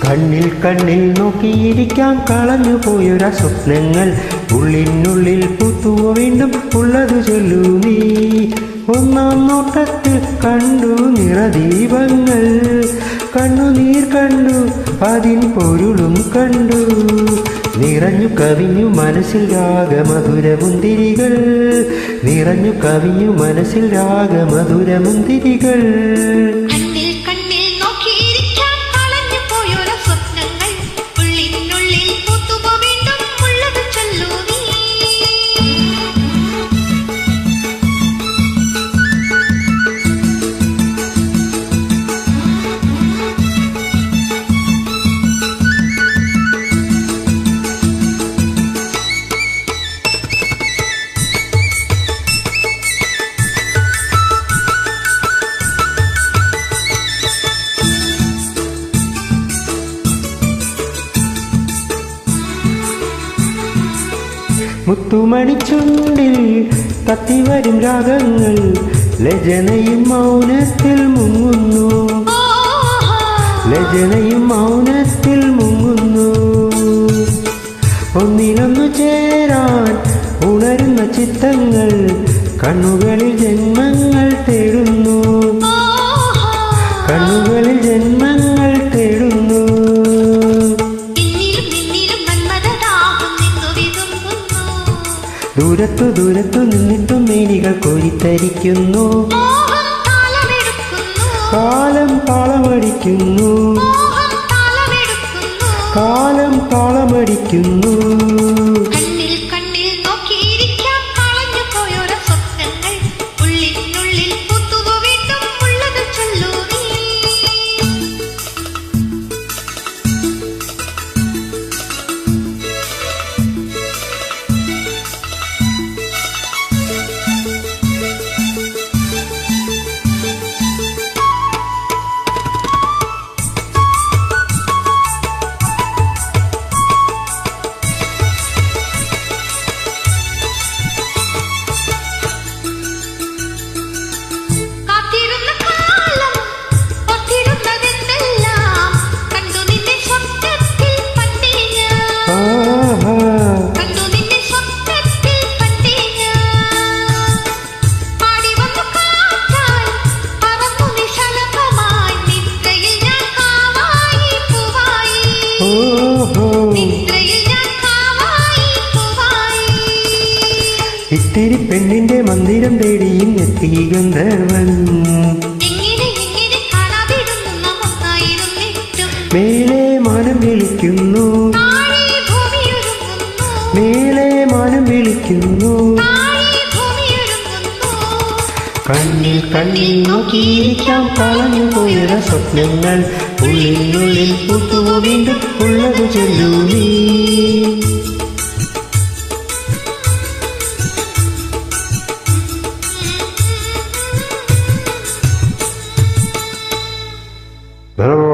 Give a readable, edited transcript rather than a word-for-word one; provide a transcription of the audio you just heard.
കണ്ണിൽ കണ്ണിൽ നോക്കിയിരിക്കാം കളഞ്ഞു പോയൊര സ്വപ്നങ്ങൾ ഉള്ളിനുള്ളിൽ പൂത്തുവോ വീണ്ടും ഉള്ളതു ചൊല്ലൂ നീ ഒന്നാം നോട്ടത്തിൽ കണ്ടു നിറദീപങ്ങൾ കണ്ണുനീർ കണ്ടു അതിൻ പൊരുളും കണ്ടു നിറഞ്ഞു കവിഞ്ഞു മനസ്സിൽ രാഗമധുരമുന്തിരികൾ നിറഞ്ഞു കവിഞ്ഞു മനസ്സിൽ രാഗമധുരമുന്തിരികൾ മുത്തുമണിച്ചുണ്ടിൽ തത്തിവരും രാഗങ്ങൾ ലജനയും മൗനത്തിൽ മുങ്ങുന്നു ലജനയും മൗനത്തിൽ മുങ്ങുന്നു ഒന്നിനൊന്നു ചേരാൻ ഉണരുന്ന ചിത്തങ്ങൾ കണ്ണുകളിൽ ജന്മങ്ങൾ തേടുന്നു കണ്ണുകളിൽ ജന്മങ്ങൾ തേടുന്നു ദൂരത്തു ദൂരത്തു നിന്നിട്ടും മേനികൾ കോരിത്തരിക്കുന്നു കാലം താളമടിക്കുന്നു കാലം താളമടിക്കുന്നു ഇത്തിരി പെണ്ണിന്റെ മന്ദിരം തേടിയും എത്തി ഗന്ധർവൻ മേലെ മാനം വിളിക്കുന്നു മേലെ മാനം വിളിക്കുന്നു കണ്ണിൽ കണ്ണിൽ നോക്കിയിരിക്കാം കളഞ്ഞു പോയ സ്വപ്നങ്ങൾ ഉള്ളിനുള്ളിൽ പൂത്തുവോ വീണ്ടും ഉള്ളതു ചൊല്ലൂ നീ Hello.